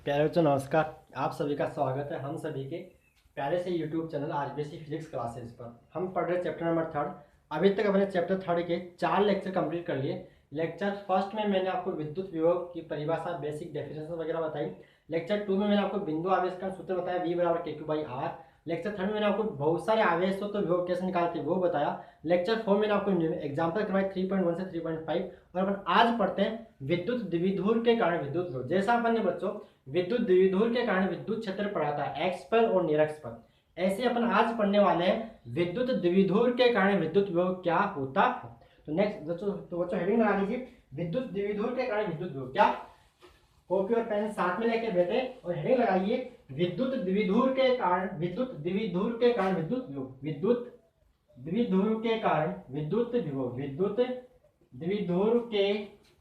प्यारे बच्चों नमस्कार। आप सभी का स्वागत है हम सभी के प्यारे से YouTube channel RBSC physics classes पर। हम पढ़ रहे चैप्टर नंबर 3। अभी तक अपने चैप्टर 3 के 4 लेक्चर कंप्लीट कर लिए। लेक्चर फर्स्ट में मैंने आपको विद्युत विभव की परिभाषा, बेसिक डेफिनेशन वगैरह बताई। लेक्चर 2 में मैंने आपको बिंदु आवेश का सूत्र बताया, V बराबर KQ/R। लेक्चर 3 में मैंने आपको बहुत सारे आवेश तो विभव कैसे निकालते वो बताया। लेक्चर 4 में मैंने आपको एग्जाम्पल करवाए 3.1 से 3.5। और अपन आज पढ़ते हैं विद्युत द्विध्रुव के कारण विद्युत विभव। जैसा अपन ने बच्चों विद्युत द्विध्रुव के कारण विद्युत क्षेत्र पढ़ा था एक्स पर और निरक्ष पर, ऐसे अपन आज पढ़ने वाले हैं विद्युत द्विध्रुव के कारण विद्युत विभव क्या होता है। तो नेक्स्ट बच्चों हेडिंग लगा लीजिए, विद्युत द्विध्रुव के कारण विद्युत विभव। क्या कॉपी और पेन साथ में लेके बैठे और हेडिंग लगाइए, विद्युत द्विध्रुव के कारण विद्युत द्विध्रुव के कारण विद्युत विभव। विद्युत द्विध्रुव के कारण विद्युत विभव। विद्युत द्विध्रुव के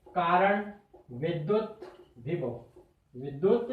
कारण विद्युत विभव। विद्युत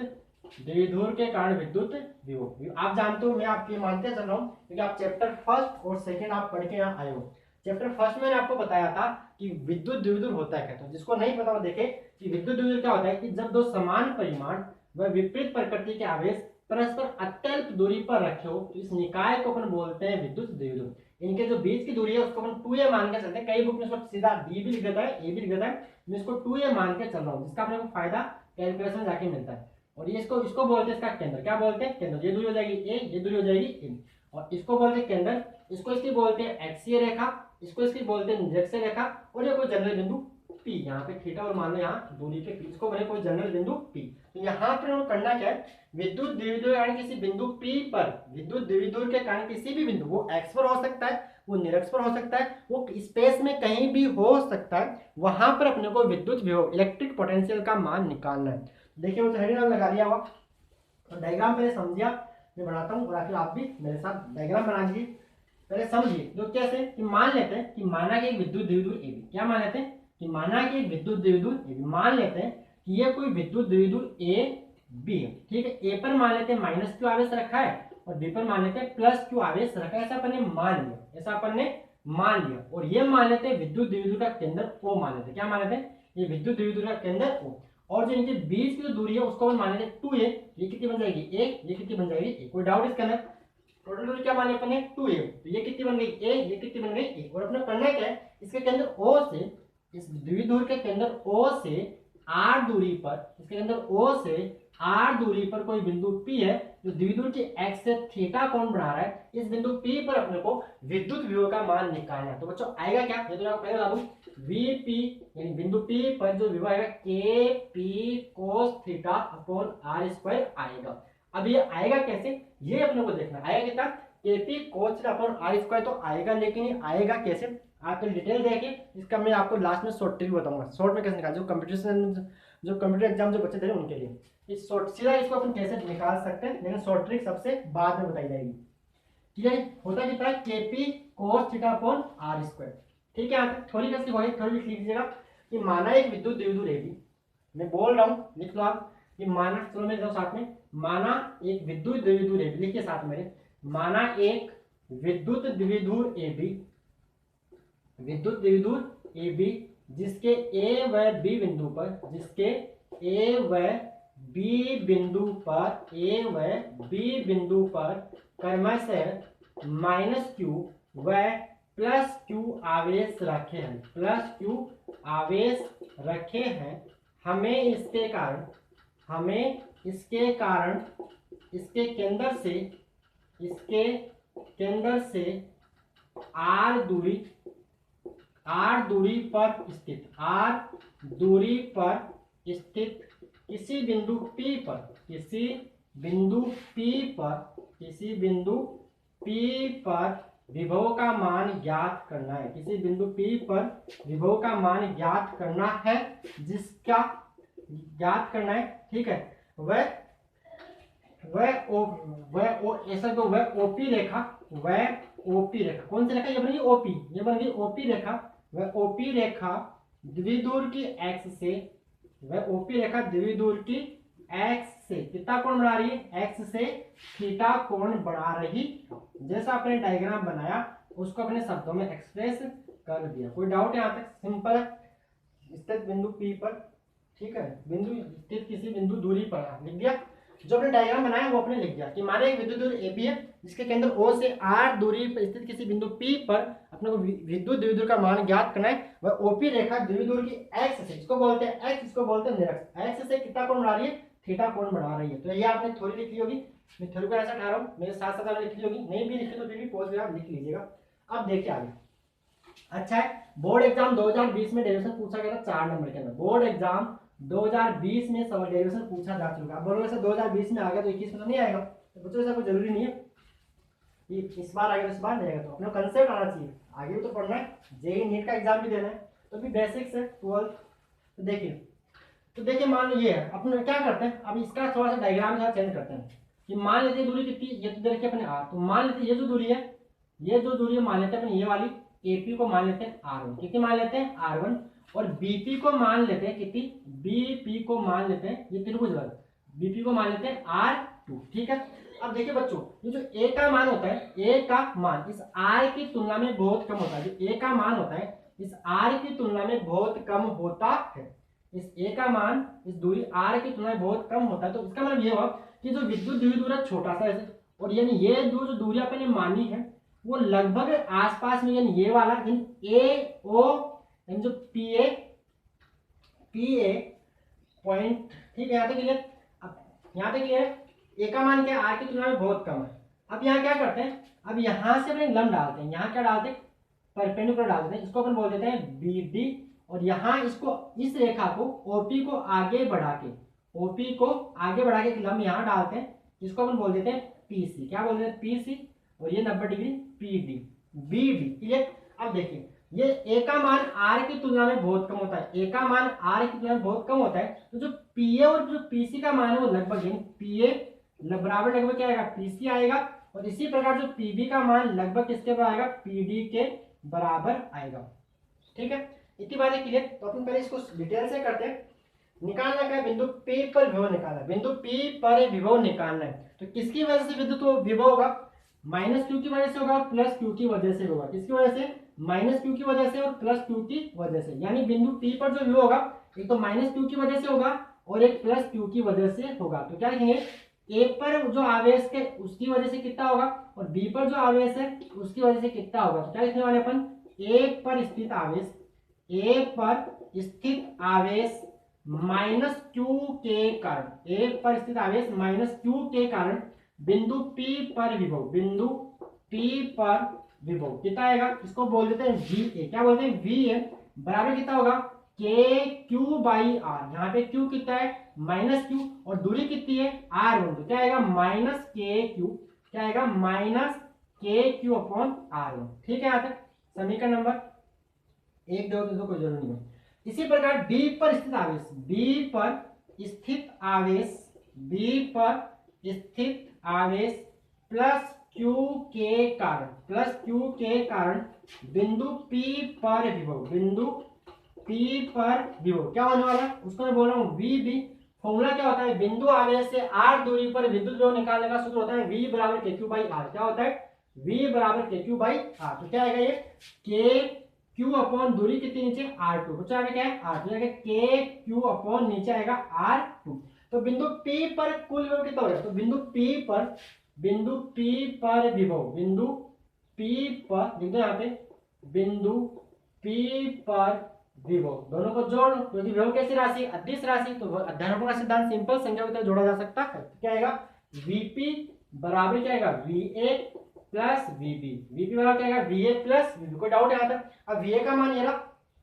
द्विध्रुव के कारण विद्युत विभव। आप जानते हो, मैं आपके मानते चल रहा हूँ क्योंकि आप चैप्टर फर्स्ट और सेकंड आप पढ़ के यहाँ आए हो। चैप्टर फर्स्ट में मैंने आपको बताया था कि विद्युत द्विध्रुव होता है क्या। तो जिसको नहीं पता वो देखे कि विद्युत द्विध्रुव क्या होता है कि जब दो समान परिमाण व विपरीत प्रकृति के आवेश परस्पर अत्यल्प दूरी पर रखे हो तो इस निकाय को अपन बोलते हैं विद्युत द्विध्रुव। इनके जो बीच की दूरी है उसको अपन 2a मान के चलते हैं। कई बुक में इसको सीधा d भी लिख देता है, a भी लिख देता है। मैं इसको 2a मान के चल रहा हूँ, जिसका अपने को फायदा कैलकुलेशन जाके मिलता है। और ये इसको बोलते हैं इसका केंद्र। क्या बोलते हैं? केंद्र। ये दूरी हो जाएगी a, ये दूरी हो जाएगी n। और इसको बोलते हैं केंद्र। इसको इसकी बोलते हैं एक्सीय रेखा, इसको इसकी बोलते हैं निरक्षीय रेखा। और ये कोई जनरल बिंदु P, यहाँ पे थीटा और मान लो यहाँ दूरी पे P, इसको बोले कोई जनरल बिंदु P। तो यहाँ पर हमें करना क्या है, विद्युत द्विध्रुव के कारण किसी बिंदु P पर, विद्युत द्विध्रुव के कारण किसी भी बिंदु, वो x पर हो सकता है, वो निरक्ष पर हो सकता है, वो स्पेस में कहीं भी हो सकता है, वहां पर अपने को विद्युत विभव इलेक्ट्रिक पोटेंशियल का मान निकालना है। देखिए वो हेडिंग लगा दिया हुआ, तो डायग्राम पहले समझिए, मैं बनाता हूँ और आखिर आप भी मेरे साथ डायग्राम बना लीजिए। पहले समझिए जो कैसे कि मान लेते हैं कि माना कि एक विद्युत द्विध्रुव AB। क्या मान लेते हैं कि माना कि एक विद्युत द्विध्रुव AB। मान लेते हैं कि ये कोई विद्युत द्विध्रुव AB है, ठीक है। A पर मान लेते हैं -q आवेश रखा है और B पर मान लेते हैं +q आवेश रखा है। ऐसा अपन ने मान लिया, ऐसा अपन ने मान लिया। और ये मान लेते हैं विद्युत द्विध्रुव का केंद्र O मान लेते हैं। क्या मान लेते हैं? ये विद्युत द्विध्रुव का केंद्र O। और जो इनके बीच की जो दूरी है उसको हम मान लेते हैं 2a। ये कितनी बन जाएगी? 1। ये कितनी बन जाएगी? 1। कोई डाउट इसके अंदर? टोटल दूरी क्या माने अपने? 2a। तो ये कितनी बन गई? 1। ये कितनी बन गई? 1। और अपने करना क्या है, इसके केंद्र O से, इस द्विध्रुव के केंद्र O से r दूरी पर, इसके केंद्र O से r दूरी पर कोई बिंदु P है जो द्विध्रुव की x से थीटा कोण बना रहा है। इस बिंदु P पर अपने को विद्युत विभव का मान निकालना है। तो बच्चों आएगा क्या, ये तो मैं आपको पहले बता दूं, Vp यानी बिंदु P पर जो विभव आएगा Kp cos theta upon r² आएगा। अब ये आएगा कैसे, ये अपने को देखना। आएगा कितना? Kp cos theta upon r² तो आएगा, लेकिन ये आएगा कैसे आप डिटेल देखिए। इसका मैं आपको लास्ट में शॉर्ट ट्रिक बताऊंगा, शॉर्ट में कैसे निकाल, जो कंप्यूटर एग्जाम जो बच्चे दे रहे हैं उनके लिए। इस शॉर्ट सीधा इसको अपन कैसे निकाल सकते हैं, लेकिन शॉर्ट ट्रिक सबसे बाद में बताई जाएगी। ठीक है, होता कितना है? Kp cos theta upon r²। ठीक है, यहाँ तक थोड़ी कैसी होगी, थोड़ी लिख लीजिएगा कि माना एक विद्युत द्विध्रुव AB। मैं बोल रहा हूँ, लिख लो आप कि माना, चलो मैं जाऊँ साथ में, माना एक विद्युत द्विध्रुव AB। लिखिए साथ मेरे, माना एक विद्युत द्विध्रुव AB, विद्युत द्विध्रुव AB जिसके A व B बिंदु पर, जिसके A व B बिंदु पर, A व B बिंदु पर क्रमशः -q व +q आवेश रखे हैं, +q आवेश रखे हैं। हमें इसके कारण, हमें इसके कारण इसके केंद्र से, इसके केंद्र से r दूरी, r दूरी पर स्थित, r दूरी पर स्थित किसी बिंदु P पर, किसी बिंदु P पर, किसी बिंदु P पर विभव का मान ज्ञात करना है। किसी बिंदु P पर विभव का मान ज्ञात करना है, जिसका ज्ञात करना है, ठीक है। वह ऐसा तो वह OP रेखा, वह OP रेखा कौन सी रेखा? ये बन गई OP, ये बन गई OP रेखा। वह OP रेखा द्विध्रुव की x से, वह OP रेखा द्विध्रुव की x से कितना कोण बना रही है? x से थीटा कोण बना रही। जैसा आपने डायग्राम बनाया उसको अपने शब्दों में एक्सप्रेस कर दिया। कोई डाउट यहाँ तक? सिंपल है। स्थित बिंदु P पर ठीक है, बिंदु स्थित किसी बिंदु दूरी पर, लिख दिया। जो अपने डायग्राम बनाया वो अपने लिख दिया कि माने एक विद्युत दूरी ए बी है जिसके केंद्र O से R दूरी पर स्थित किसी बिंदु P पर अपने को विद्युत द्विध्रुव का मान ज्ञात करना है। वह OP रेखा द्विध्रुव की x से, इसको बोलते हैं x, इसको बोलते हैं निरक्ष, x से कितना कोण बढ़ा रही है, थीटा कोण बढ़ा रही है। तो ये आपने थ्योरी लिख ली होगी, मैं थ्योरी को ऐसा ठहरा रहा हूँ, मेरे साथ साथ आपने लिख ली होगी, नहीं भी लिखी तो फिर भी पॉज में आप लिख लीजिएगा। अब देखिए आगे, अच्छा है, बोर्ड एग्जाम 2020 में डेरिवेशन पूछा गया था 4 नंबर के अंदर। बोर्ड एग्जाम 2020 में सवाल डेरिवेशन पूछा जा चुका है। बोलोगे सर 2020 में आ गया तो 21 में तो नहीं आएगा, तो बच्चों ऐसा कोई जरूरी नहीं है कि इस बार आ गया तो इस बार नहीं आएगा, तो अपने कंसेप्ट आना चाहिए, आगे भी तो पढ़ना है, जेईई नीट का एग्जाम भी देना है, तो भी बेसिक्स है 12th। तो देखिए मान लो ये है, अपन क्या करते हैं, अब इसका थोड़ा सा डायग्राम थोड़ा चेंज करते हैं कि मान लेते हैं दूरी कितनी, ये तो दे रखी है अपने r, तो मान लेते हैं ये जो दूरी है, ये जो दूरी है मान लेते हैं अपन ये वाली AP को मान लेते हैं R1, कितनी मान लेते हैं R1, और BP को मान लेते हैं कितनी, BP को मान लेते हैं, ये त्रिभुज वाला BP को मान लेते हैं R2, ठीक है। अब देखिए बच्चों, ये जो A का मान होता है, A का मान इस R की तुलना में बहुत कम होता है, जो A का मान होता है इस R की तुलना में बहुत कम होता है, इस A का मान इस दूरी R की तुलना में बहुत कम होता है। तो इसका मतलब ये हुआ कि जो विद्युत द्विध्रुव है छोटा सा ऐसे, और यानी ये जो दूरी अपन ने मानी है वो लगभग आसपास में, यानी ये वाला ए ओ यानी जो पी ए पॉइंट, ठीक है, यहाँ तक क्लियर। अब यहाँ तक क्लियर, ए का मान क्या है, आर की तुलना में बहुत कम है। अब यहाँ क्या करते हैं, अब यहाँ से अपने लंब डालते हैं, यहाँ क्या डालते हैं, परपेंडिकुलर डाल देते हैं, इसको अपन बोल देते हैं बी डी, और यहाँ इसको, इस रेखा को ओपी को आगे बढ़ा के, ओपी को आगे बढ़ा के लंब यहाँ डालते हैं, इसको अपन बोल देते हैं पीसी, क्या बोल देते हैं पीसी, और ये 90 डिग्री पीडी बीडी, क्लियर। अब देखिए ये ए का मान आर की तुलना में बहुत कम होता है, ए का मान आर की तुलना में बहुत कम होता है, तो जो पीए और जो पीसी का मान है वो लगभग, यानी पीए बराबर लगभग क्या आएगा, पीसी आएगा, और इसी प्रकार जो पीबी का मान लगभग किसके बराबर आएगा, पीडी के बराबर आएगा, ठीक है। इतनी बात है क्लियर। तो अपन पहले इसको डिटेल से करते हैं। निकालना क्या है, बिंदु P पर विभव निकालना है, बिंदु P पर विभव निकालना है। तो किसकी वजह से विद्युत विभव होगा, माइनस क्यू की वजह से होगा, प्लस क्यू की वजह से होगा, किसकी वजह से, माइनस क्यू की वजह से और प्लस क्यू की वजह से, यानी बिंदु P पर जो विभव होगा एक तो माइनस क्यू की वजह से होगा और एक प्लस क्यू की वजह से होगा। तो क्या लिखेंगे, ए पर जो आवेश है उसकी वजह से कितना होगा, और बी पर जो आवेश है उसकी वजह से कितना होगा। तो क्या लिखने वाले अपन, ए पर स्थित आवेश, ए पर स्थित आवेश माइनस क्यू के कारण, ए पर स्थित आवेश माइनस क्यू के कारण बिंदु P पर विभव, बिंदु P पर विभव कितना आएगा, इसको बोल देते हैं VA, क्या बोलते हैं VA बराबर कितना होगा, KQ बाई R, यहाँ पे Q कितना है माइनस Q, और दूरी कितनी है R1, तो क्या आएगा माइनस KQ, क्या आएगा माइनस KQ अपॉन R1, ठीक है। यहाँ तक समीकरण नंबर 1 2 कोई जरूरी नहीं है। इसी प्रकार B पर स्थित आवेश, B पर स्थित आवेश, B पर स्थित आवेश प्लस Q के कारण, प्लस Q के कारण बिंदु P पर विभव, बिंदु P पर विभव क्या होने वाला है, उसको मैं बोल रहा हूँ VB। फॉर्मूला क्या होता है, बिंदु आवेश से R दूरी पर विद्युत विभव निकालने का सूत्र होता है V बराबर KQ बाई R, क्या होता है V बराबर KQ बाई R। तो क्या आएगा ये KQ अपॉन दूरी कितनी नीचे R2, तो क्या क्या है R2, आएगा KQ अपॉन नीचे आएगा R2। तो बिंदु P पर कुल विभव कितना होगा, तो बिंदु P पर विभव, बिंदु P पर लिख दो यहाँ पे, बिंदु P पर विभव, दोनों को जोड़ लो क्योंकि विभव कैसी राशि, अदिश राशि, तो अध्यारोपण का सिद्धांत सिंपल संख्या के तहत जोड़ा जा सकता है। तो क्या आएगा Vp बराबर क्या आएगा Va प्लस Vb, Vp बराबर क्या आएगा Va प्लस Vb, कोई डाउट है यहाँ तक। अब Va का मान ये रहा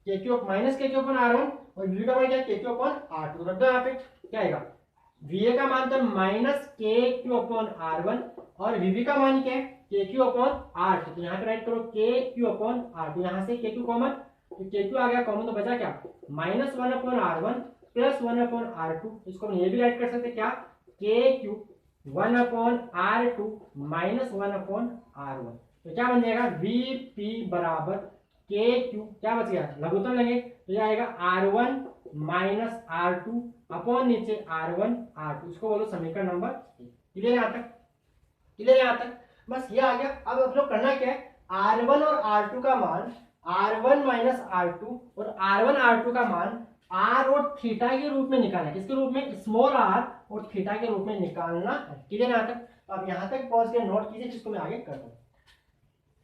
KQ minus KQ upon R1, और Vb का मान क्या है KQ अपॉन R2, रख दो यहाँ पे, क्या आएगा Va का मान तो माइनस KQ अपॉन R1, और Vb का मान क्या है KQ अपॉन R2, तो यहाँ पे राइट करो KQ अपॉन R2, यहाँ से KQ कॉमन, तो KQ आ गया कॉमन, तो बचा क्या minus 1 upon R1 plus 1 upon R2, इसको हम ये भी राइट कर सकते क्या KQ 1 upon R2 minus 1 upon R1, तो क्या बन जाएगा Vp बराबर KQ, क्या बच गया लघुत्तम लेंगे तो ये आएगा R1 माइनस R2 अपॉन नीचे R1 R2, इसको बोलो समीकरण नंबर 1। क्लियर यहाँ तक, क्लियर यहाँ तक, बस ये आ गया। अब आप लोग करना क्या है, R1 और R2 का मान, R1 माइनस R2 और R1 R2 का मान आर और थीटा के रूप में निकालना है। किसके रूप में? स्मॉल आर और थीटा के रूप में निकालना है। क्लियर यहाँ तक? तो आप यहाँ तक पॉज के नोट कीजिए, जिसको मैं आगे करता हूँ।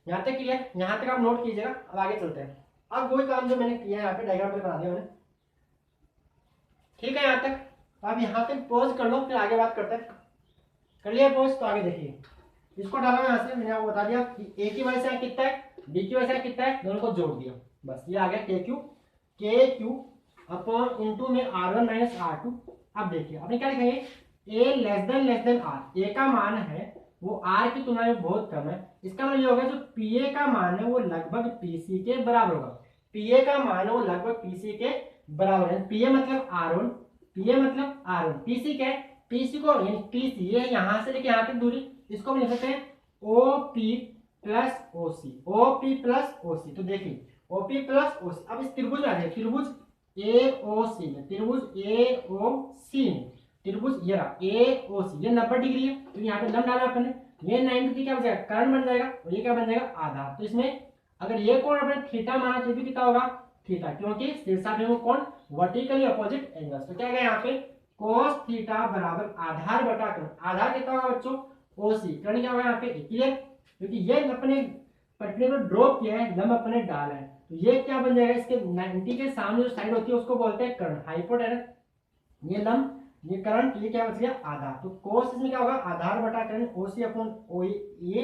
यहाँ तक क्लियर? यहाँ तक आप नोट कीजिएगा। अब आगे चलते हैं। अब वही काम जो मैंने किया है यहाँ पे डायग्राम पे बना दिया मैंने, ठीक है यहाँ तक? तो आप यहाँ तक पॉज कर लो, फिर आगे बात करते हैं। कर लिया पॉज? तो आगे देखिए, इसको डाला यहाँ से, मैंने आपको बता दिया कि ए की वजह से कितना है, बी की वजह से कितना है, दोनों को जोड़ दिया, बस ये आ गया के क्यू अपॉन इंटू में R1 माइनस R2। अब देखिए आपने क्या लिखेंगे, ए लेस देन आर। ए का मान है वो आर की तुलना में बहुत कम है, इसका मतलब ये होगा जो पी ए का मान है वो लगभग पीसी के बराबर होगा। पी ए का मान है वो लगभग पीसी के बराबर है। पी ए मतलब R1, पी ए मतलब R1, पीसी क्या है, पीसी को यानी पीसी ये यहाँ से लेके यहाँ तक दूरी, इसको हम लिख सकते हैं OP plus OC, OP plus OC. तो देखिए ओपी प्लस ओसी, अब इस त्रिभुज में आ जाए, त्रिभुज एओसी में, त्रिभुज एओसी में, त्रिभुज ये रहा एओसी, ये 90 डिग्री है, तो यहाँ पे लंब डाला अपने, ये 90 डिग्री क्या बन जाएगा, कर्ण बन जाएगा, और ये क्या बन जाएगा, आधार। तो इसमें अगर ये कोण अपने थीटा माना तो भी कितना होगा, थीटा, क्योंकि शीर्षाभिमुख कोण वर्टिकली अपोजिट एंगल्स। तो क्या है यहाँ पे cos थीटा बराबर आधार बटा कर्ण। आधार कितना होगा बच्चों, ओसी, कर्ण क्या होगा यहाँ पे, क्लियर? क्योंकि ये अपने पर्टिकुलर ड्रॉप किया है, लंब अपने डाला है, तो ये क्या बन जाएगा, इसके 90 के सामने जो साइड होती है उसको बोलते हैं कर्ण, हाइपोटेनस। ये लंब, ये कर्ण, तो ये क्या बच गया, आधार। तो कोस इसमें क्या होगा, आधार बटा कर्ण, ओसी अपॉन ओ ये।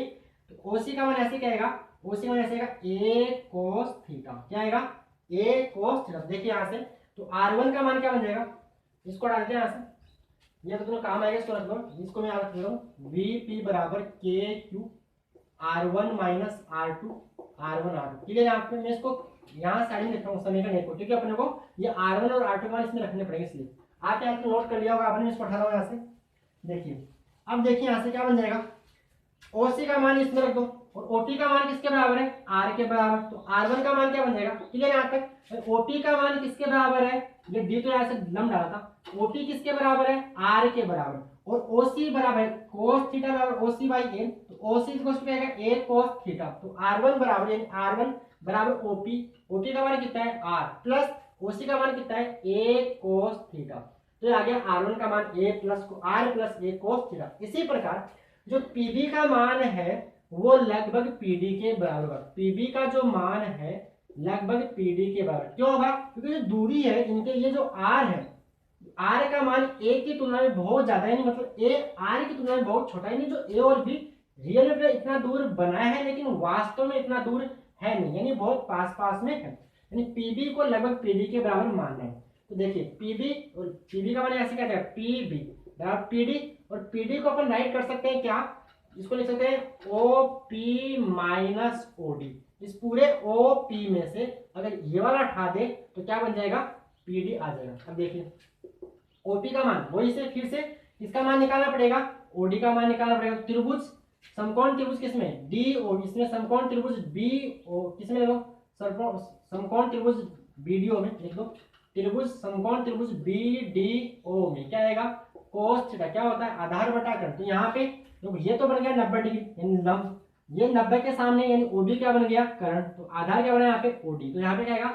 तो ओसी का मान ऐसे क्या आएगा, ओसी का मान ऐसे आएगा ए कोस थीटा, क्या आएगा, ए कोस थीटा। देखिए यहाँ से तो R1 का मान क्या बन जाएगा, इसको डालते हैं यहाँ से, ये तो दोनों काम आएगा, इसको रख दो, इसको मैं रख देता हूँ VP बराबर के Q R1 minus R2 R1 R2। Clear? यहाँ पे मैं इसको यहाँ साइड में लिखता हूँ समीकरण एक को, क्योंकि अपने को ये R1 और R2 मान इसमें रखने पड़ेंगे, इसलिए आप यहाँ पे नोट कर लिया होगा आपने, इसको उठा रहा हूँ यहाँ से। देखिए अब देखिए यहाँ से क्या बन जाएगा, ओसी का मान इसमें रख दो, और ओपी का मान किसके बराबर है, आर के बराबर। तो R1 का मान क्या बन जाएगा, क्लियर यहाँ तक? ओपी का मान किसके बराबर है, ये डी तो यहाँ से लंब डाला था, ओपी किसके बराबर है, आर के बराबर, और ओसी बराबर है cos थीटा बराबर ओसी बाई ए। तो ओसी इक्वल टू क्या आएगा, ए cos थीटा। तो R1 बराबर यानी R1 बराबर ओपी, ओपी का मान कितना है आर, प्लस ओसी का मान कितना है ए cos थीटा। तो आ गया R1 का मान a plus r plus a cos theta. इसी प्रकार जो पीबी का मान है वो लगभग पीडी के बराबर, पीबी का जो मान है लगभग पीडी के बराबर। क्यों होगा, क्योंकि जो दूरी है इनके, ये जो आर है, आर का मान ए की तुलना में बहुत ज्यादा है, मतलब ए आर की तुलना में बहुत छोटा है, नहीं जो ए और बी रियल में इतना दूर बना है लेकिन वास्तव में इतना दूर है नहीं, यानी बहुत पास पास में है, यानी पीबी को लगभग पीडी के बराबर मानना है। तो देखिए पीबी और पीबी का मान ऐसे क्या है, पीबी बराबर पीडी, और पीडी को अपन राइट कर सकते हैं क्या, इसको लिख सकते हैं ओ पी माइनस ओडी। इस पूरे ओ पी में से अगर ये वाला हटा दे तो क्या बन जाएगा, पीडी आ जाएगा। अब देखिए ओपी का मान वही से फिर से इसका मान निकालना पड़ेगा, ओडी का मान निकालना पड़ेगा। त्रिभुज समकोण त्रिभुज किसमें, डी ओ, इसमें समकोण त्रिभुज बी ओ किसमें, लो समकोण त्रिभुज बीडीओ में लिख दो, त्रिभुज समकोण त्रिभुज बीडीओ में क्या आएगा, कोस थीटा क्या होता है, आधार बटा कर्ण। तो यहाँ पे तो ये तो बन गया 90 डिग्री, यानी लंब, ये 90 के सामने यानी ओबी क्या बन गया, कर्ण। तो आधार क्या बना यहाँ पे, ओडी। तो यहाँ पे क्या आएगा,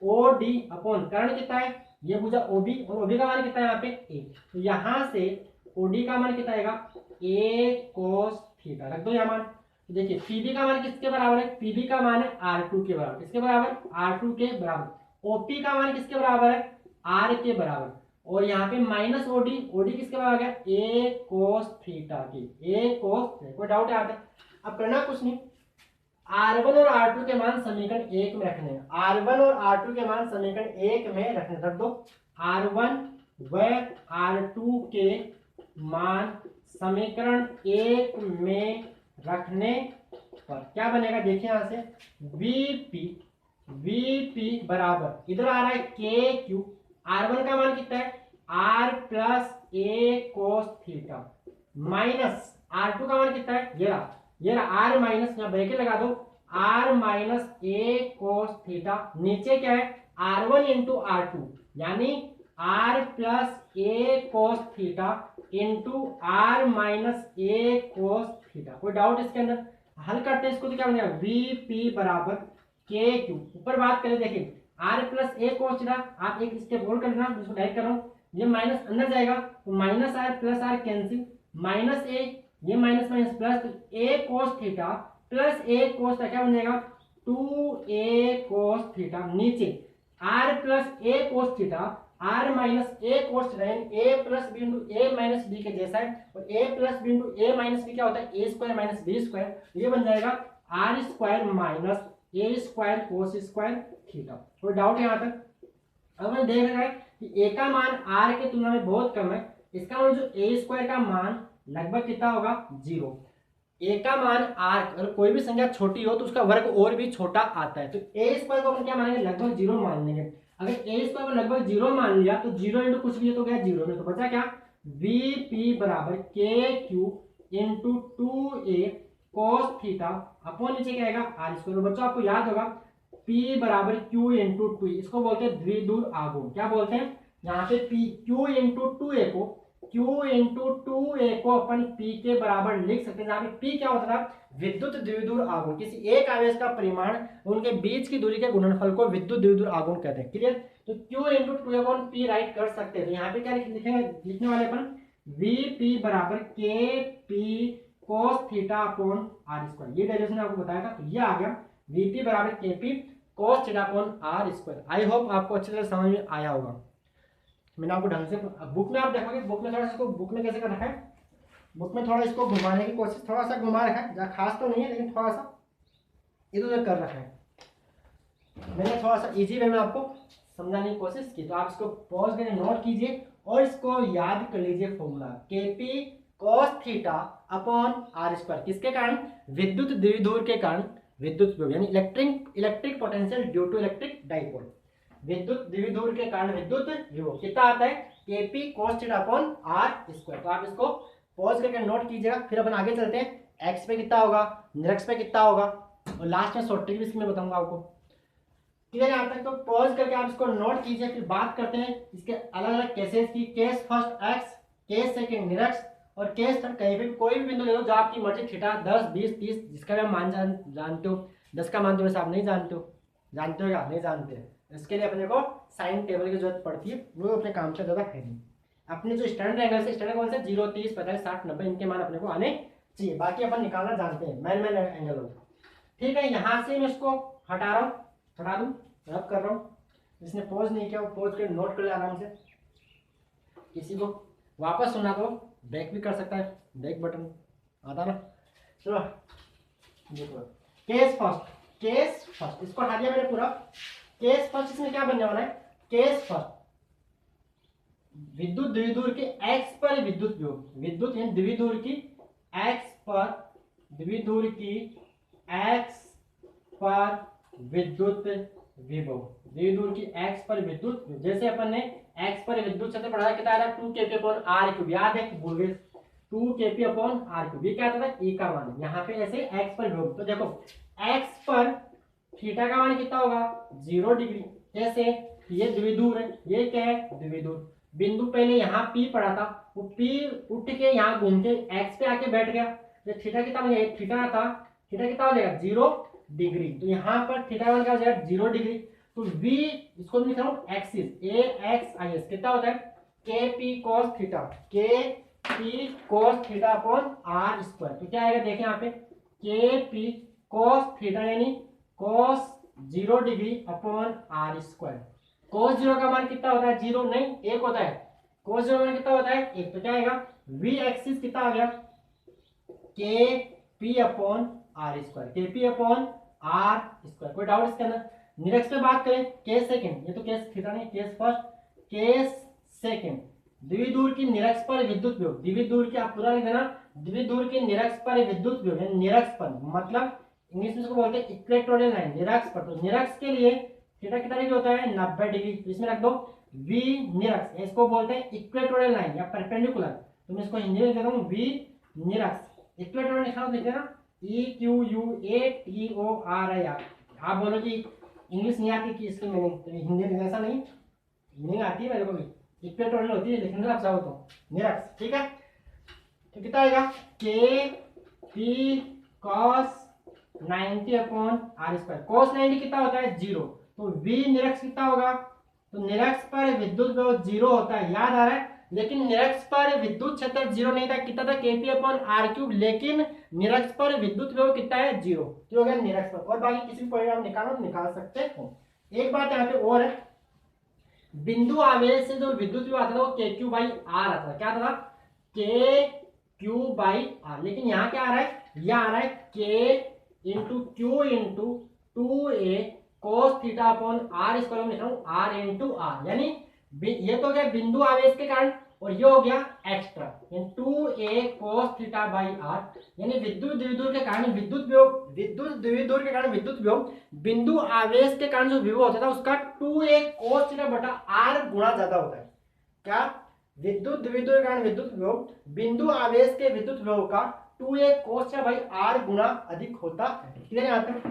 ओडी अपॉन कर्ण कितना है, ये पूछा ओबी, और ओबी का मान कितना है यहाँ पे ए। तो यहाँ से ओडी का मान कितना आएगा, ए कोस थीटा, रख दो यहाँ मान। तो देखिए पीबी का मान किसके बराबर है, पीबी का मान है R2 के बराबर, किसके बराबर, R2 के बराबर। ओपी का मान किसके बराबर है, आर के बराबर, और यहाँ पे माइनस ओडी, ओडी किसके बराबर गया, ए कोस थीटा की, ए कोस। कोई डाउट है आते? अब करना कुछ नहीं, R1 और R2 के मान समीकरण 1 में रखने हैं, R1 और R2 के मान समीकरण 1 में रखने, रख दो। R1 व R2 के मान समीकरण 1 में रखने पर क्या बनेगा, देखिए यहाँ से VP बराबर इधर आ रहा है के क्यू, R1 का मान कितना है, R प्लस ए कोस थीटा, माइनस R2 का मान कितना है, ये रहा R माइनस, यहाँ ब्रैकेट लगा दो, R minus a cos theta, नीचे क्या है R1 इंटू R2, यानी R plus A cos theta into R minus a cos theta. कोई डाउट इसके अंदर? हल करते हैं इसको तो क्या बनेगा, VP बराबर के क्यू, ऊपर बात करें देखिए आर प्लस ए कोस थीटा, आप एक स्टेप और कर लेना, इसको डायरेक्ट कर रहा हूँ, ये माइनस अंदर जाएगा तो minus r plus r cancel, minus a, ये माइनस माइनस प्लस, तो a cos theta plus A cos theta क्या बन जाएगा 2a कोस थीटा, नीचे r plus A cos theta, r minus a cos theta यानी a plus b into a minus b के जैसा है, और a plus b into a minus b क्या होता है a square minus b square, ये बन जाएगा are square minus A square cos square theta. कोई डाउट यहाँ तक? अब हमें देख रहा है कि ए का मान आर के तुलना में बहुत कम है, इसका मतलब जो ए स्क्वायर का मान लगभग कितना होगा 0। ए का मान आर अगर कोई भी संख्या छोटी हो तो उसका वर्ग और भी छोटा आता है, तो ए स्क्वायर को अपन क्या मानेंगे लगभग 0 मान लेंगे। अगर ए स्क्वायर को लगभग 0 मान लिया तो 0 इंटू कुछ भी है तो क्या 0 में, तो बचा क्या वी पी बराबर के Q into 2a cos theta upon नीचे क्या आएगा आर स्क्वायर। बच्चों आपको याद होगा P बराबर Q इंटू 2, इसको बोलते हैं द्विध्रुव आघूर्ण। क्या बोलते हैं यहाँ पे P Q इंटू 2a को Q इंटू 2a को अपन P के बराबर लिख सकते हैं, जहाँ पे P क्या होता था विद्युत द्विध्रुव आघूर्ण, किसी एक आवेश का परिमाण उनके बीच की दूरी के गुणनफल को विद्युत द्विध्रुव आघूर्ण कहते हैं। क्लियर? तो Q इंटू 2a को हम P राइट कर सकते हैं, तो यहाँ पे क्या लिखेंगे लिखने वाले अपन Vp बराबर K P cos theta upon R square, ये डेरिवेशन आपको बताया था, तो ये आ गया Vp बराबर K P cos theta upon R square. I hope आपको अच्छी तरह समझ में आया होगा। मैंने आपको ढंग से बुक में आप देखोगे, बुक में थोड़ा इसको बुक में कैसे कर रखा है, बुक में थोड़ा इसको घुमाने की कोशिश, थोड़ा सा घुमा रखा है, ज़्यादा खास तो नहीं है लेकिन थोड़ा सा इधर उधर कर रखा है। मैंने थोड़ा सा इजी वे में आपको समझाने की कोशिश की, तो आप इसको पॉज करके नोट कीजिए और इसको याद कर लीजिए formula K P cos theta upon R square, किसके कारण विद्युत द्विध्रुव के कारण, विद्युत यानी electric potential due to electric dipole, विद्युत द्विध्रुव के कारण विद्युत विभव कितना आता है K P cos theta upon R square. तो आप इसको पॉज करके नोट कीजिएगा, फिर अपन आगे चलते हैं। एक्स पे कितना होगा, निरक्स पे कितना होगा, और लास्ट में शॉर्ट ट्रिक भी इसमें बताऊंगा आपको। क्लियर यहाँ तक? तो पॉज करके आप इसको नोट कीजिए, फिर बात करते हैं इसके अलग अलग केसेस की। Case first x, case second निरक्स, और केस थर्ड कहीं भी कोई भी बिंदु ले लो जो आपकी मर्जी, थीटा 10 20 30 जिसका भी आप मान जानते हो। 10 का मान तो वैसे आप नहीं जानते हो, जानते हो या नहीं जानते, इसके लिए अपने को साइन टेबल की जरूरत पड़ती है, वो अपने काम से ज़्यादा है नहीं। अपने जो स्टैंडर्ड एंगल से, स्टैंडर्ड कौन से 0 30 45 60 90 इनके मान अपने को आने चाहिए, बाकी अपन निकालना जानते हैं मैन एंगल हो। ठीक है, यहाँ से मैं इसको हटा रहा हूँ, हटा दूँ, रब कर रहा हूँ। जिसने पॉज नहीं किया वो पॉज कर नोट कर ले आराम से। किसी को वापस सुनना तो बैक भी कर सकता है, बैक बटन आता ना। चलो देखो, केस फर्स्ट इसको हटा दिया मैंने पूरा। केस फर्स्ट इसमें क्या बनने वाला है, केस फर्स्ट विद्युत द्विध्रुव के एक्स पर विद्युत विभव, विद्युत यानी द्विध्रुव की एक्स पर, द्विध्रुव की एक्स पर विद्युत विभव, द्विध्रुव की एक्स पर विद्युत, जैसे अपन ने एक्स पर विद्युत क्षेत्र पढ़ा कितना आया 2 kp अपॉन आर क्यूब, याद है भूल गए 2 kp अपॉन आर क्यूब, ये क्या आता था ई का मान। यहाँ पे ऐसे एक्स पर विभव, तो देखो एक्स पर थीटा का मान कितना होगा 0 डिग्री, कैसे ये द्विध्रुव है, ये क्या है द्विध्रुव। बिंदु पहले यहाँ P पड़ा था, वो P उठ के यहाँ घूम के एक्स पे आके बैठ गया, तो थीटा कितना हो जाएगा, थीटा था, थीटा कितना हो जाएगा 0 डिग्री, तो यहाँ पर थीटा वन क्या हो जाएगा 0 डिग्री। तो V इसको लिख रहा हूँ axis, A X I S कितना होता है K P cos theta, K P cos theta upon R square. तो क्या आएगा देखिए यहाँ पे के पी कोस थीटा यानी कोस 0 डिग्री अपॉन आर स्क्वायर। कोस 0 का मान कितना होता है 0 नहीं 1 होता है, कोस 0 का मान कितना होता है 1, तो क्या आएगा V एक्सिस कितना आ गया K P upon R square, के पी अपॉन आर स्क्वायर। कोई डाउट इसके अंदर? निरक्स पे बात करें, केस सेकंड, ये तो केस थीटा नहीं, केस फर्स्ट, केस सेकंड द्विध्रुव की निरक्स पर विद्युत विभव, द्विध्रुव की आप पूरा लिख देना, द्विध्रुव की निरक्स पर विद्युत विभव यानी निरक्स पर मतलब इंग्लिश में इसको बोलते हैं इक्वेटोरियल लाइन, निरक्स पर। तो निरक्स के लिए थीटा कितना डिग्री होता है 90 डिग्री, तो इसमें रख दो V निरक्स, इसको बोलते हैं इक्वेटोरियल लाइन या परपेंडिकुलर, तो मैं इसको हिंदी में लिख देता हूँ V निरक्स। इक्वेटोरियल लिखना लिख देना EQUATORIR। आप बोलो कि इंग्लिश नहीं आती कि इसकी मीनिंग, तो हिंदी में ऐसा नहीं, मीनिंग आती है मेरे को भी, इक्वेटोरियल होती है लिखने आप चाहो तो निरक्स। ठीक है, तो कितना आएगा K P cos 90 upon R square. Cos 90 कितना होता है 0, तो V निरक्ष कितना होगा, तो निरक्ष पर विद्युत विभव 0 होता है, याद आ रहा है। लेकिन निरक्ष पर विद्युत क्षेत्र 0 नहीं था, कितना था, Kp/r³। लेकिन निरक्ष पर विद्युत विभव कितना है, 0। तो हो गया निरक्ष पर। और बाकी किसी भी परिणाम निकालो तो निकाल सकते हो। एक बात यहाँ पे और है, बिंदु आवेश से जो विद्युत विभव आता था वो KQ/r आता था। क्या था, KQ/r। लेकिन यहाँ क्या आ रहा है, यह आ रहा है K×Q×2a cos θ/r²। लिख रहा हूँ r×r, यानी ये तो हो गया बिंदु आवेश के कारण, और ये हो गया एक्स्ट्रा 2a cos θ/r। यानी विद्युत द्विध्रुव के कारण विद्युत विभव बिंदु आवेश के कारण जो विभव होता था उसका 2a cos θ/r गुणा ज्यादा होता है। क्या, विद्युत द्विध्रुव के कारण विद्युत विभव बिंदु आवेश के विद्युत विभव का 2a cos θ/r गुणा अधिक होता है। क्लियर है यहाँ तक?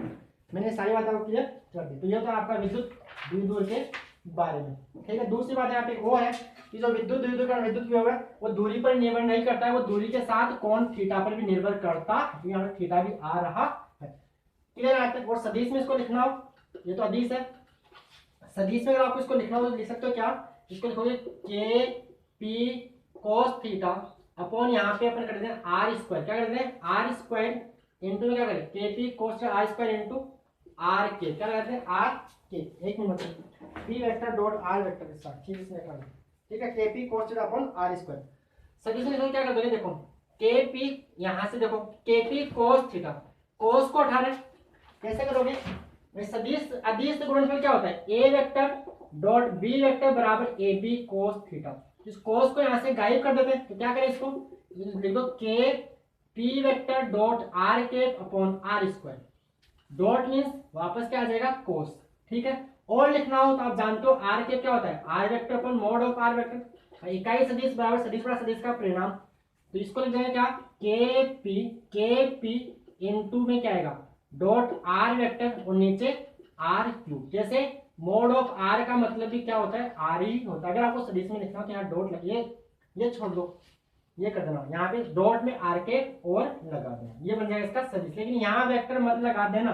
मैंने सारी बातें आपको क्लियर कर दी। तो ये तो आपका विद्युत द्विध्रुव के बारे में, ठीक है। दूसरी बात यहाँ पे वो है कि जो विद्युत द्विध्रुव का विद्युत विभव है वो दूरी पर निर्भर नहीं करता है, वो दूरी के साथ कोण थीटा पर भी निर्भर करता है। यहाँ पे थीटा भी आ रहा है। क्लियर है? और सदिश में इसको लिखना हो, ये तो अदिश है, सदिश में अगर आपको इसको लिखना हो तो लिख सकते हो। क्या, इसको लिखोगे Kp cos थीटा अपॉन यहाँ पे अपन कर देते हैं r²। क्या कर देते हैं, r² इंटू में क्या करें, Kp cos r² into r के, क्या करते हैं r के। एक minute, p vector dot r vector के साथ, ठीक है, ठीक है। Kp cos theta upon r²। सदिश में क्या कर दोगे, देखो Kp यहाँ से देखो Kp cos थीटा, cos को उठा रहे, कैसे करोगे, सदिश अदिश गुणनफल क्या होता है, a vector dot b vector बराबर ab cos थीटा। इस cos को यहाँ से गायब कर देते हैं, तो क्या करें, इसको लिख दो Kp वेक्टर डॉट r के अपॉन r²। डॉट मीन्स वापस क्या आ जाएगा, cos, ठीक है। और लिखना हो तो आप जानते हो r के क्या होता है, r vector upon mod of r vector. इकाई सदिश बराबर सदिश बड़ा सदिश का परिणाम। तो इसको लिख देंगे क्या, Kp इंटू में क्या आएगा, डॉट r वेक्टर और नीचे r³। जैसे मॉड ऑफ r का मतलब भी क्या होता है, r ही होता है। अगर आपको सदिश में लिखना हो तो यहाँ डॉट लगे, ये छोड़ दो, ये कर देना, यहाँ पे डॉट में r के और लगा देना, ये बन जाएगा इसका सदिश। लेकिन यहाँ वेक्टर मत लगा देना,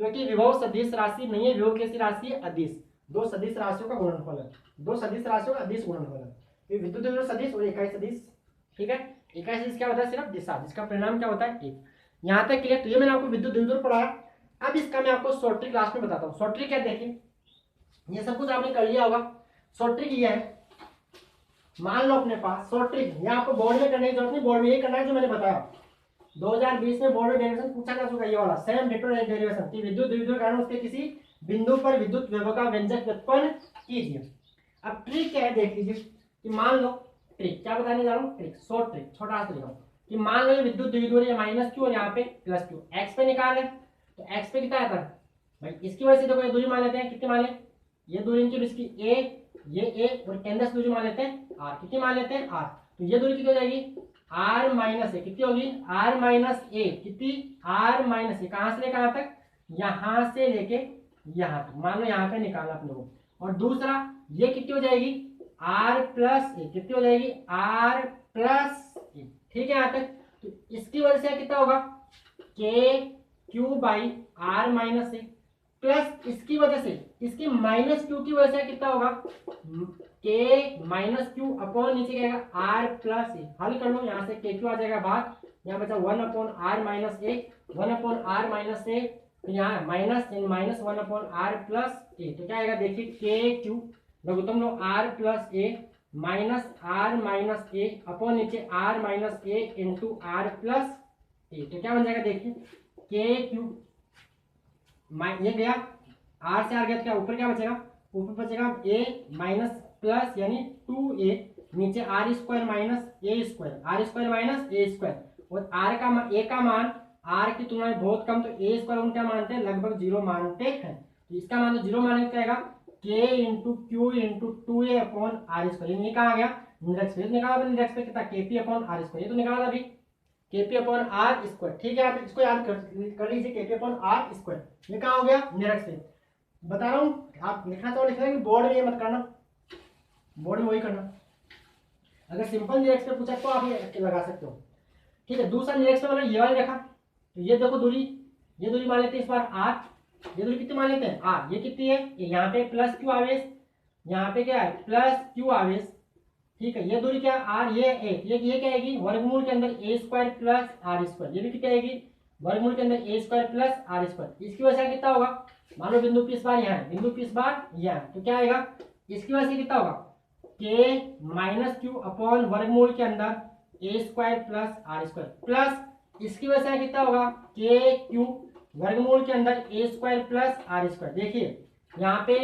क्योंकि विभव सदिश राशि नहीं है, विभव कैसी राशि है, अदिश। दो सदिश राशियों का गुणनफल है, दो सदिश राशियों का अदिश गुणनफल है, विद्युत विभव सदिश और इकाई सदिश, ठीक है। इकाई सदिश क्या होता है, सिर्फ दिशा, जिसका परिणाम क्या होता है, एक। यहाँ तक क्लियर? तो ये मैंने आपको विद्युत द्विध्रुव पढ़ाया। अब इसका मैं आपको शॉर्ट ट्रिक क्लास में बताता हूँ। शॉर्ट ट्रिक क्या, देखिए ये सब कुछ आपने कर लिया होगा। शॉर्ट ट्रिक ये है, मान लो अपने पास शॉर्ट ट्रिक, यहाँ आपको बोर्ड में करने की जरूरत नहीं, बोर्ड में ये करना है जो मैंने बताया। 2020 में बोर्ड में डेरिवेशन पूछा जा चुका है, ये वाला सेम डिटो डेरिवेशन कि विद्युत द्विध्रुव के कारण उसके किसी बिंदु पर विद्युत विभव का व्यंजक व्युत्पन्न कीजिए। अब ट्रिक क्या है देख लीजिए, कि मान लो, ट्रिक क्या बताने जा रहा हूँ, ट्रिक शॉर्ट ट्रिक, छोटा सा लिखा कि मान लो ये विद्युत द्विध्रुव है -q और यहाँ पे +q, x पे निकाल है, तो x पे कितना आता है भाई, इसकी वजह से देखो ये दूरी मान लेते हैं, कितनी मान ले, ये दूरी इनकी इसकी a, ये a, और केंद्र से दूरी मान लेते हैं r, कितनी मान लेते हैं r, तो ये दूरी कितनी हो जाएगी, r माइनस a, कितनी होगी, r माइनस a, कितनी, r माइनस a, कहाँ से लेकर कहाँ तक, यहाँ से लेके यहाँ तक, मान लो यहाँ पे निकालना अपने को। और दूसरा ये कितनी हो जाएगी, r प्लस a, कितनी हो जाएगी, r प्लस a, ठीक है यहाँ तक। तो इसकी वजह से कितना होगा, KQ/r माइनस a, प्लस इसकी वजह से, इसकी -q की वजह से कितना होगा, K-q अपॉन नीचे क्या आएगा, r प्लस a। हल कर लो, यहाँ से KQ आ जाएगा बाहर, यहाँ बचा 1/r minus a, 1/r minus a, तो यहाँ -1/r प्लस a, तो क्या आएगा देखिए, KQ लघुत्तम लो r plus a minus r minus a upon नीचे r minus a into r plus a, तो क्या बन जाएगा देखिए, KQ ये गया, r से r गया, तो क्या ऊपर क्या बचेगा, ऊपर बचेगा a माइनस प्लस यानी 2a, नीचे r² minus a² minus a², और a का मान r की तुलना में बहुत कम, तो a² हम क्या मानते हैं, लगभग 0 मानते हैं। तो इसका मान तो 0 मानने का आएगा K×Q×2a अपॉन r²। ये कहाँ आ गया, निरक्ष पे निकाला, निरक्ष पे कितना, Kp अपॉन r², ये तो निकाला अभी, Kp अपॉन r², ठीक है। आप इसको याद कर लीजिए, Kp अपॉन r², ये कहाँ हो गया, निरक्ष पे। बता रहा हूँ, आप लिखना चाहो लिखना, बोर्ड में ये मत करना, बोर्ड में वही करना। अगर सिंपल निरक्ष पे पूछा तो आप ये लगा सकते हो, ठीक है। दूसरा निरक्ष पे मतलब ये वाला देखा, तो ये देखो दूरी, ये दूरी मान लेते हैं इस बार r, ये दूरी कितनी मान लेते हैं आर, ये कितनी है, यहाँ पे प्लस क्यू आवेश, यहाँ पे क्या है प्लस क्यू आवेश, ठीक है। ये दूरी क्या आर, ये एक, ये क्या आएगी वर्गमूल के अंदर a square plus r square, ये भी कितनी आएगी वर्गमूल के अंदर a square plus r square. इसकी वजह से कितना होगा, मान लो बिंदु पी इस बार यहाँ है, बिंदु पी इस बार यहाँ, तो क्या आएगा इसकी वजह से कितना होगा के माइनस क्यू अपॉन वर्गमूल के अंदर a square plus r square, plus इसकी वजह से कितना होगा के क्यू वर्गमूल के अंदर a square plus r square. देखिए यहाँ पे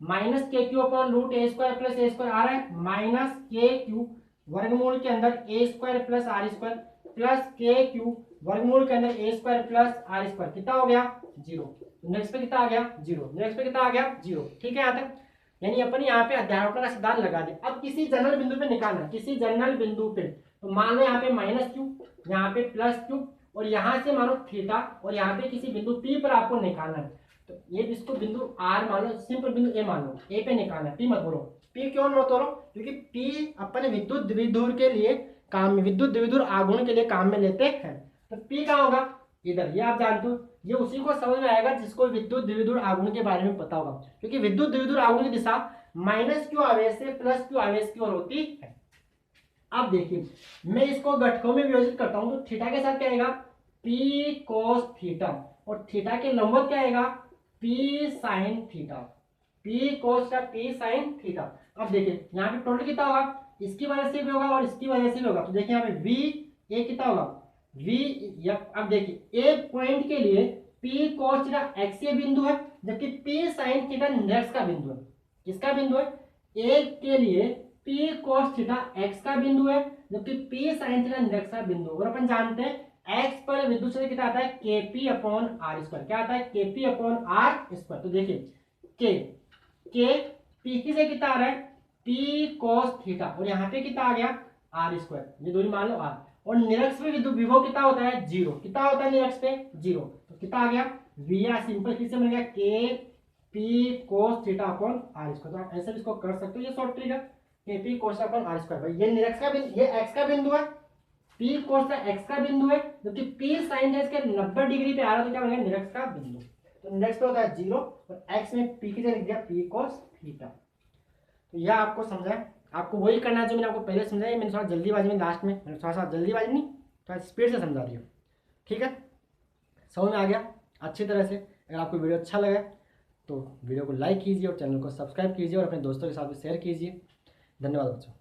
minus k q upon root a square plus a square आ रहा है, माइनस के क्यू वर्गमूल के अंदर a square plus r square plus k q वर्गमूल के अंदर a square plus r square, कितना हो गया जीरो। नेक्स्ट पे कितना आ गया जीरो, नेक्स्ट पे कितना आ गया जीरो, ठीक है। यहाँ तक यानी अपन यहाँ पे अध्यारोपण का सिद्धांत लगा दे। अब किसी जनरल बिंदु पे निकालना, किसी जनरल बिंदु पे, तो मान लो यहाँ पे माइनस क्यू, यहाँ पे प्लस क्यू, और यहाँ से मानो थीटा, और यहाँ पे किसी बिंदु पी पर आपको निकालना है। तो ये इसको बिंदु आर मान लो, सिंपल बिंदु ए मान लो, ए पे निकालना है, पी मत बोलो। पी क्यों मत बोलो, क्योंकि पी अपने विद्युत द्विध्रुव के लिए काम में, विद्युत द्विध्रुव आघूर्ण के लिए काम में लेते हैं। तो पी कहाँ होगा इधर, ये आप जानते हो, ये उसी को समझ में आएगा जिसको विद्युत द्विध्रुव आघूर्ण के बारे में पता होगा, क्योंकि विद्युत द्विध्रुव आघूर्ण की दिशा माइनस क्यू आवेश से प्लस क्यू आवेश की ओर होती है। अब देखिए मैं इसको घटकों में विभाजित करता हूं, तो थीटा के साथ क्या आएगा पी कोस थीटा, और थीटा के लंबवत क्या आएगा P sine theta, P cos का पी साइन थीटा। अब देखिए यहाँ पे टोटल कितना होगा, इसकी वजह से भी होगा और इसकी वजह से भी होगा, तो देखिए यहाँ पे वी ए कितना होगा वी, अब देखिए ए पॉइंट के लिए पी कोस थीटा एक्सीय बिंदु है, जबकि पी साइन थीटा निरक्ष का बिंदु है। किसका बिंदु है, ए के लिए पी कोस थीटा एक्स का बिंदु है, जबकि पी साइन थीटा निरक्ष का बिंदु। और अपन जानते हैं एक्स पर विद्युत क्षेत्र कितना आता है केपी अपॉन आर स्क्वायर, क्या आता है केपी अपॉन आर स्क्वायर। तो देखिए के पी की से कितना आ रहा है पी कोस थीटा, और यहाँ पे कितना आ गया आर स्क्वायर, ये दूरी मान लो आर, और निरक्ष पे विद्युत विभव कितना होता है जीरो, कितना होता है निरक्ष पे जीरो, तो कितना आ गया वी आर, सिंपल फिर से मिल गया K P cos theta upon R square. तो आप ऐसे भी इसको कर सकते हो, ये शॉर्ट ट्रिक है K P cos upon R square. भाई ये निरक्ष का बिंदु, ये एक्स का बिंदु है, पी कोस का एक्स का बिंदु है, जबकि पी साइन इसके 90 डिग्री पे आ रहा है, तो क्या बनेगा निरक्ष का बिंदु। तो निरक्ष पे होता है जीरो, और एक्स में पी की जगह लिख दिया पी कोस थीटा। तो यह आपको समझा है, आपको वही करना है जो मैंने आपको पहले समझाया, मैंने थोड़ा जल्दीबाजी में लास्ट में, मैंने थोड़ा सा जल्दीबाजी नहीं थोड़ा स्पीड से समझा दिया, ठीक है समझ में आ गया अच्छी तरह से। अगर आपको वीडियो अच्छा लगा तो वीडियो को लाइक कीजिए और चैनल को सब्सक्राइब कीजिए और अपने दोस्तों के साथ भी शेयर कीजिए। धन्यवाद बच्चों।